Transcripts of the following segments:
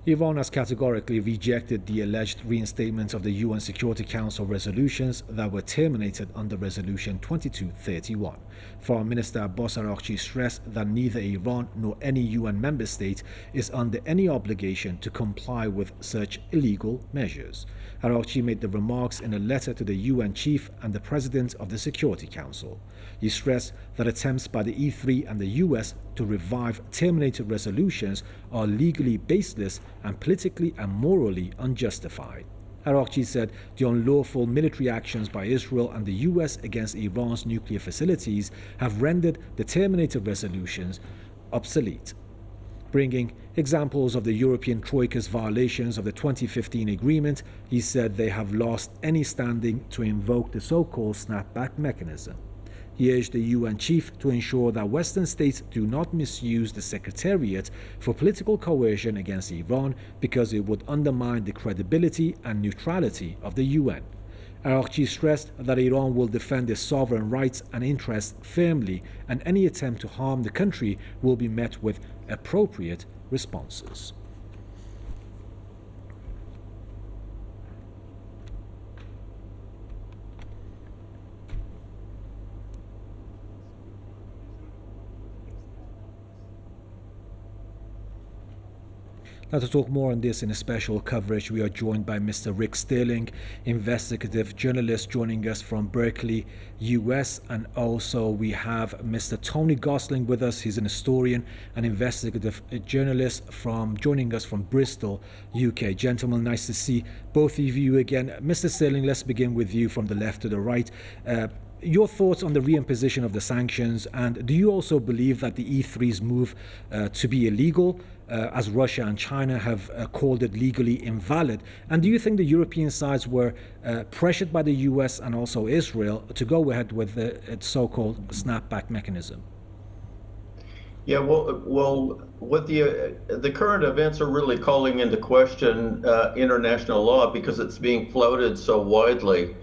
Iran has categorically rejected the alleged reinstatement of the UN Security Council resolutions that were terminated under Resolution 2231. Foreign Minister Abbas Araghchi stressed that neither Iran nor any UN member state is under any obligation to comply with such illegal measures. Araghchi made the remarks in a letter to the UN chief and the president of the Security Council. He stressed that attempts by the E3 and the US to revive terminated resolutions are legally baseless and politically and morally unjustified. Araghchi said the unlawful military actions by Israel and the US against Iran's nuclear facilities have rendered the terminated resolutions obsolete. Bringing examples of the European Troika's violations of the 2015 agreement, he said they have lost any standing to invoke the so-called snapback mechanism. He urged the UN chief to ensure that Western states do not misuse the Secretariat for political coercion against Iran because it would undermine the credibility and neutrality of the UN. Araghchi stressed that Iran will defend its sovereign rights and interests firmly, and any attempt to harm the country will be met with appropriate responses. Now, to talk more on this in a special coverage, we are joined by Mr. Rick Sterling, investigative journalist, joining us from Berkeley, US, and also we have Mr. Tony Gosling with us. He's an historian and investigative journalist joining us from Bristol, UK. Gentlemen, nice to see both of you again. Mr. Sterling, let's begin with you from the left to the right. Your thoughts on the reimposition of the sanctions, and do you also believe that the E3's move to be illegal, as Russia and China have called it legally invalid? And do you think the European sides were pressured by the US and also Israel to go ahead with the so-called snapback mechanism? Yeah, well, what the current events are really calling into question international law because it's being floated so widely.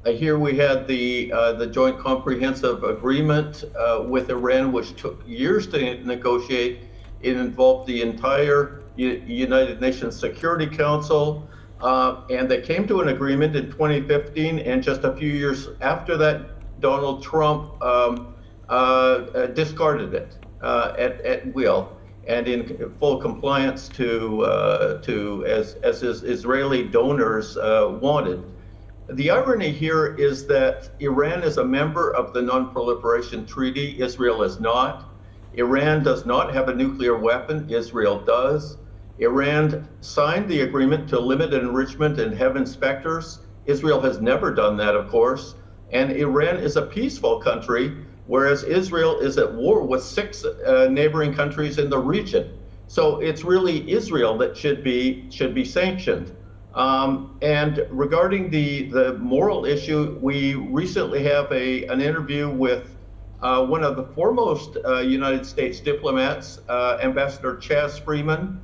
Here we had the Joint Comprehensive Agreement with Iran, which took years to negotiate. It involved the entire United Nations Security Council, and they came to an agreement in 2015, and just a few years after that, Donald Trump discarded it at will and in full compliance as his Israeli donors wanted. The irony here is that Iran is a member of the Non-Proliferation Treaty. Israel is not. Iran does not have a nuclear weapon. Israel does. Iran signed the agreement to limit enrichment and have inspectors. Israel has never done that, of course. And Iran is a peaceful country, whereas Israel is at war with 6 neighboring countries in the region. So it's really Israel that should be sanctioned. And regarding the moral issue, we recently have an interview with one of the foremost United States diplomats, Ambassador Chas Freeman.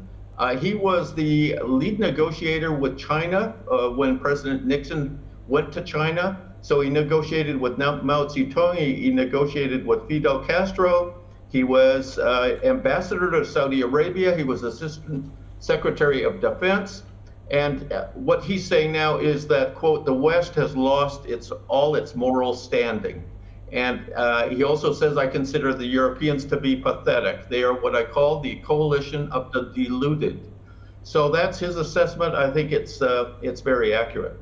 He was the lead negotiator with China when President Nixon went to China. So he negotiated with Mao Zedong, he negotiated with Fidel Castro. He was ambassador to Saudi Arabia. He was Assistant Secretary of Defense. And what he's saying now is that, quote, the West has lost all its moral standing. And he also says, I consider the Europeans to be pathetic. They are what I call the coalition of the deluded. So that's his assessment. I think it's very accurate.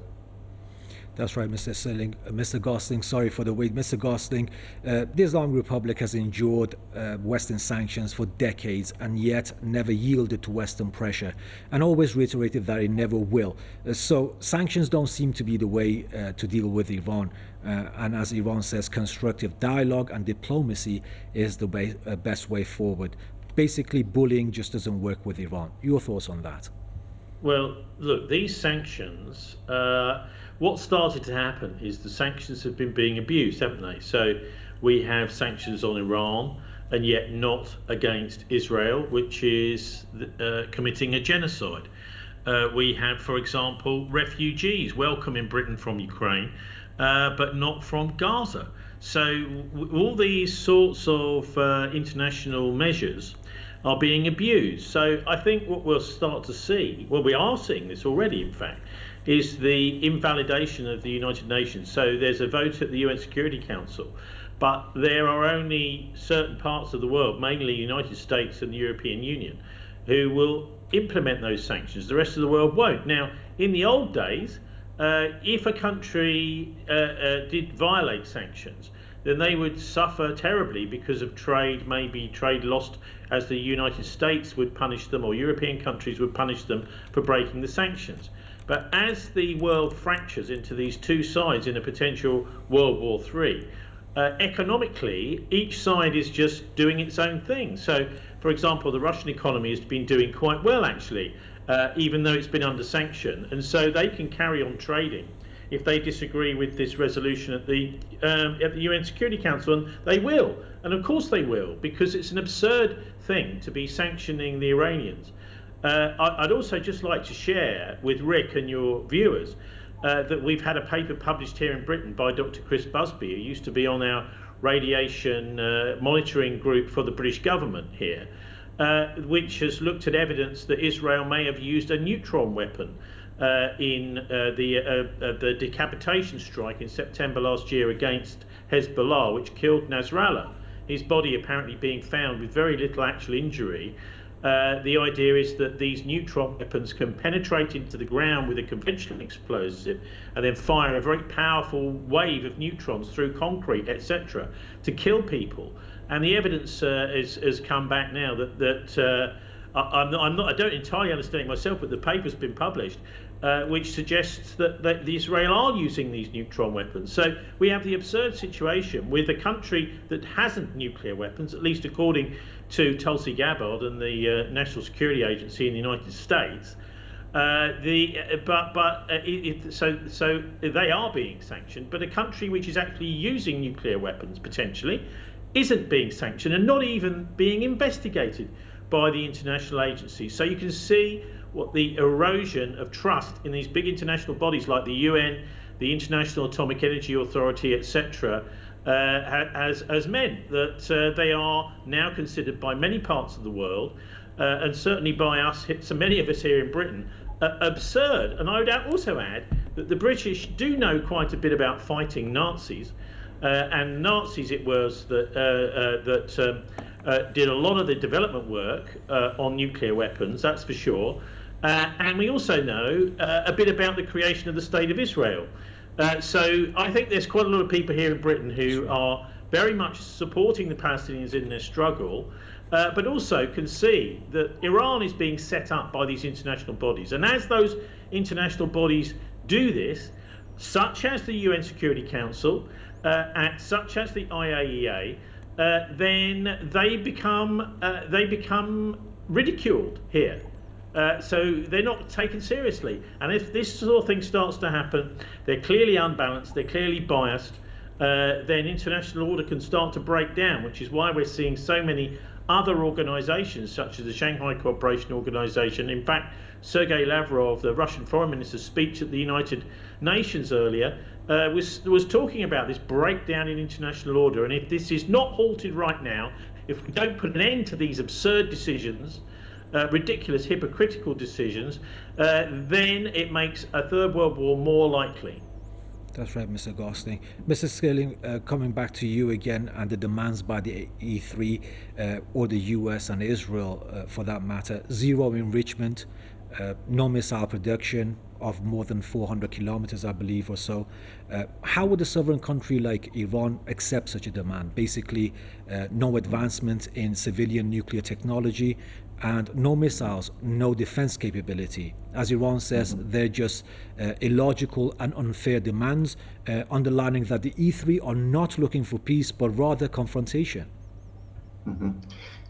That's right, Mr. Sterling. Mr. Gosling, sorry for the wait. Mr. Gosling, the Islamic Republic has endured Western sanctions for decades and yet never yielded to Western pressure and always reiterated that it never will. So sanctions don't seem to be the way to deal with Iran. And as Iran says, constructive dialogue and diplomacy is the best way forward. Basically, bullying just doesn't work with Iran. Your thoughts on that? Well, look, these sanctions, what started to happen is the sanctions have been being abused, haven't they? So we have sanctions on Iran and yet not against Israel, which is committing a genocide. We have, for example, refugees welcome in Britain from Ukraine, but not from Gaza. So all these sorts of international measures are being abused. So I think what we'll start to see, well, we are seeing this already, in fact, is the invalidation of the United Nations. So there's a vote at the UN Security Council, but there are only certain parts of the world, mainly the United States and the European Union, who will implement those sanctions. The rest of the world won't. Now, in the old days, if a country did violate sanctions, then they would suffer terribly because of trade, maybe trade lost, as the United States would punish them, or European countries would punish them for breaking the sanctions. But as the world fractures into these two sides in a potential World War III, economically, each side is just doing its own thing. So, for example, the Russian economy has been doing quite well, actually, even though it's been under sanction. And so they can carry on trading if they disagree with this resolution at the UN Security Council, and they will. And of course they will, because it's an absurd thing to be sanctioning the Iranians. I'd also just like to share with Rick and your viewers that we've had a paper published here in Britain by Dr Chris Busby, who used to be on our radiation monitoring group for the British government here, which has looked at evidence that Israel may have used a neutron weapon in the decapitation strike in September last year against Hezbollah, which killed Nasrallah, his body apparently being found with very little actual injury. The idea is that these neutron weapons can penetrate into the ground with a conventional explosive and then fire a very powerful wave of neutrons through concrete, etc., to kill people. And the evidence has come back now that I don't entirely understand it myself, but the paper's been published, which suggests that the Israel are using these neutron weapons. So we have the absurd situation with a country that hasn't nuclear weapons, at least according to Tulsi Gabbard and the National Security Agency in the United States. So they are being sanctioned, but a country which is actually using nuclear weapons potentially isn't being sanctioned and not even being investigated by the international agencies. So you can see what the erosion of trust in these big international bodies like the UN, the International Atomic Energy Authority, etc., has meant that they are now considered by many parts of the world, and certainly by us, so many of us here in Britain, absurd. And I would also add that the British do know quite a bit about fighting Nazis, and Nazis it was that did a lot of the development work on nuclear weapons, that's for sure. And we also know a bit about the creation of the State of Israel. So I think there's quite a lot of people here in Britain who are very much supporting the Palestinians in their struggle, but also can see that Iran is being set up by these international bodies. And as those international bodies do this, such as the UN Security Council, such as the IAEA, then they become ridiculed here. So they're not taken seriously. And if this sort of thing starts to happen, they're clearly unbalanced, they're clearly biased, then international order can start to break down, which is why we're seeing so many other organizations, such as the Shanghai Cooperation Organization. In fact, Sergei Lavrov, the Russian foreign minister's speech at the United Nations earlier, was talking about this breakdown in international order. And if this is not halted right now, if we don't put an end to these absurd decisions, ridiculous, hypocritical decisions, then it makes a third world war more likely. That's right, Mr. Gosling. Mr. Skilling, coming back to you again, and the demands by the E3 or the US and Israel, for that matter, zero enrichment, no missile production of more than 400 kilometers, I believe, or so. How would a sovereign country like Iran accept such a demand? Basically, no advancement in civilian nuclear technology, and no missiles, no defense capability. As Iran says, they're just illogical and unfair demands, underlining that the E3 are not looking for peace, but rather confrontation.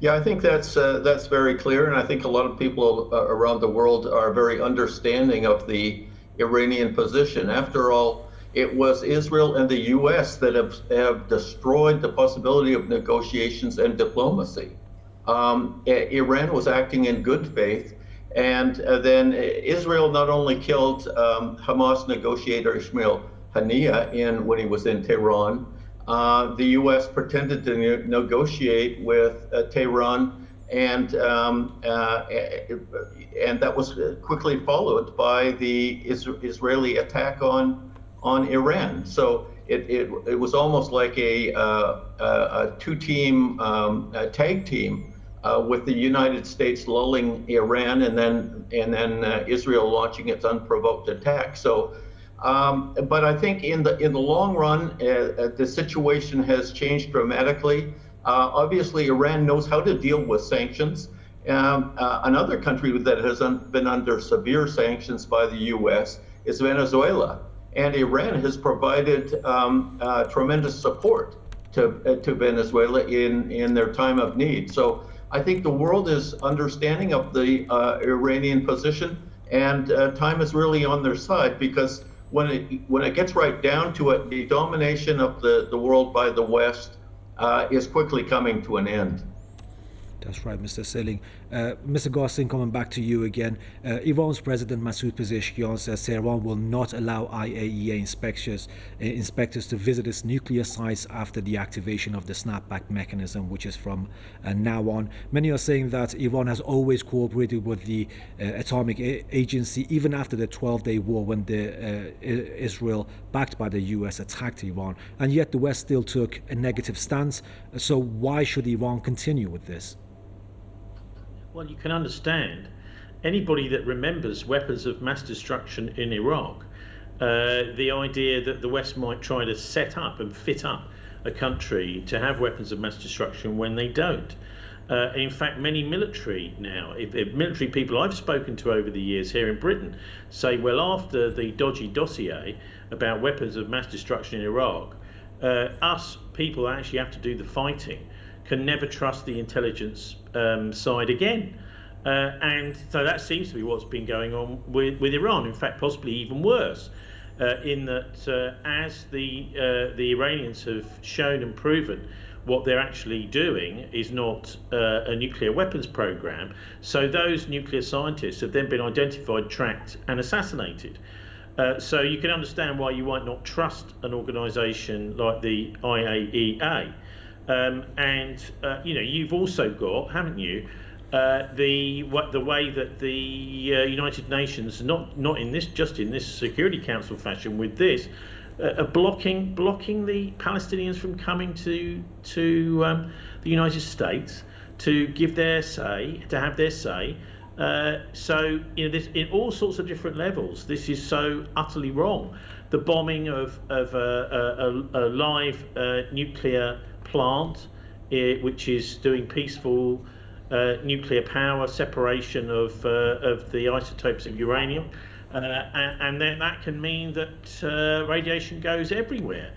Yeah, I think that's very clear, and I think a lot of people around the world are very understanding of the Iranian position. After all, it was Israel and the US that have destroyed the possibility of negotiations and diplomacy. Iran was acting in good faith, and then Israel not only killed Hamas negotiator Ismail Haniyeh when he was in Tehran. The U.S. pretended to negotiate with Tehran that was quickly followed by the Israeli attack on Iran. So it was almost like a two-team tag team with the United States lulling Iran and then Israel launching its unprovoked attack. So, but I think in the long run, the situation has changed dramatically. Obviously, Iran knows how to deal with sanctions. Another country that has been under severe sanctions by the U.S. is Venezuela, and Iran has provided tremendous support to Venezuela in their time of need. So I think the world is understanding of the Iranian position, and time is really on their side, because when it gets right down to it, the domination of the world by the West is quickly coming to an end. That's right, Mr. Seling. Mr. Gosling, coming back to you again. Iran's President Masoud Pezeshkian says Tehran will not allow IAEA inspectors to visit its nuclear sites after the activation of the snapback mechanism, which is from now on. Many are saying that Iran has always cooperated with the Atomic Agency, even after the 12-day war when Israel, backed by the US, attacked Iran. And yet the West still took a negative stance. So why should Iran continue with this? Well, you can understand anybody that remembers weapons of mass destruction in Iraq, the idea that the West might try to set up and fit up a country to have weapons of mass destruction when they don't. In fact, many military now, military people I've spoken to over the years here in Britain say, well, after the dodgy dossier about weapons of mass destruction in Iraq, us people that actually have to do the fighting can never trust the intelligence side again. And so that seems to be what's been going on with Iran. In fact, possibly even worse, in that as the Iranians have shown and proven what they're actually doing is not a nuclear weapons program, so those nuclear scientists have then been identified, tracked and assassinated. So you can understand why you might not trust an organisation like the IAEA. You've also got, haven't you, the way that the United Nations, not in this, just in this Security Council fashion, with this, blocking the Palestinians from coming to the United States to give their say, to have their say. So this, in all sorts of different levels, this is so utterly wrong. The bombing of a live nuclear plant, which is doing peaceful nuclear power separation of the isotopes of uranium, and then that can mean that radiation goes everywhere.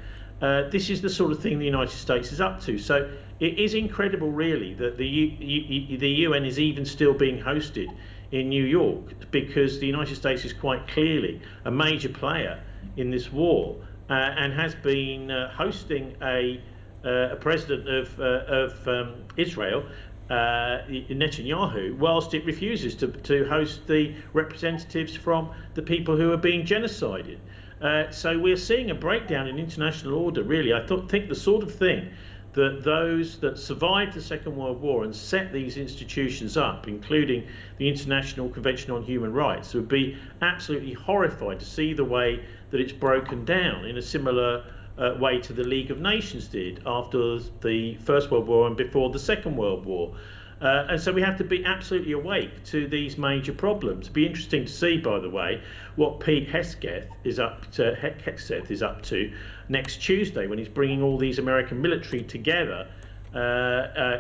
This is the sort of thing the United States is up to. So it is incredible, really, that the UN is even still being hosted in New York, because the United States is quite clearly a major player in this war, and has been hosting a president of Israel, Netanyahu, whilst it refuses to host the representatives from the people who are being genocided. So we're seeing a breakdown in international order, really. I think the sort of thing that those that survived the Second World War and set these institutions up, including the International Convention on Human Rights, would be absolutely horrified to see the way that it's broken down in a similar way to the League of Nations did after the First World War and before the Second World War. And so we have to be absolutely awake to these major problems. It'd be interesting to see, by the way, what Pete Hegseth is up to next Tuesday, when he's bringing all these American military together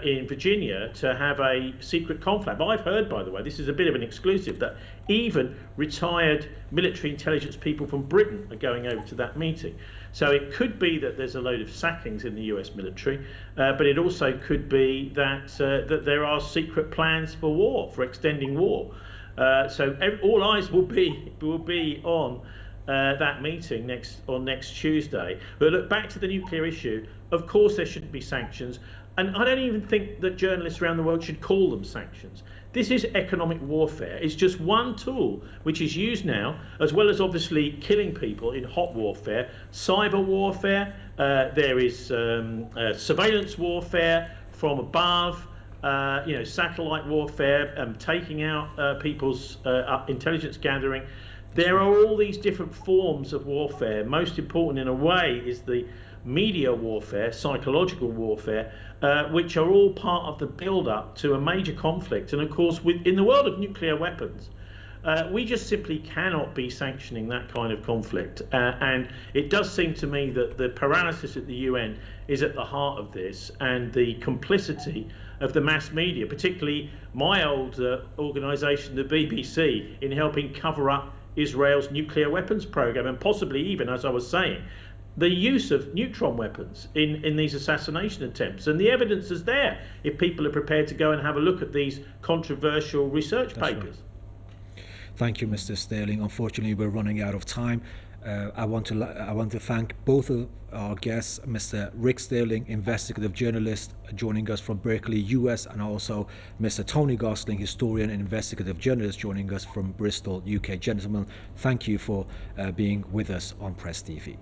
in Virginia to have a secret confab. I've heard, by the way, this is a bit of an exclusive, that even retired military intelligence people from Britain are going over to that meeting. So it could be that there's a load of sackings in the US military, but it also could be that that there are secret plans for war, for extending war. So all eyes will be on that meeting next Tuesday. But look, back to the nuclear issue. Of course, there shouldn't be sanctions, and I don't even think that journalists around the world should call them sanctions. This is economic warfare. It's just one tool which is used now, as well as obviously killing people in hot warfare, cyber warfare. There is surveillance warfare from above. satellite warfare, taking out people's intelligence gathering. There are all these different forms of warfare. Most important in a way is the media warfare, psychological warfare, which are all part of the build-up to a major conflict. And of course, in the world of nuclear weapons, we just simply cannot be sanctioning that kind of conflict. And it does seem to me that the paralysis at the UN is at the heart of this, and the complicity of the mass media, particularly my old organisation, the BBC, in helping cover up Israel's nuclear weapons program, and possibly even, as I was saying, the use of neutron weapons in these assassination attempts. And the evidence is there if people are prepared to go and have a look at these controversial research papers. Right. Thank you, Mr. Sterling. Unfortunately, we're running out of time. I want to thank both of our guests, Mr. Rick Sterling, investigative journalist, joining us from Berkeley, US, and also Mr. Tony Gosling, historian and investigative journalist, joining us from Bristol, UK. Gentlemen, thank you for being with us on Press TV.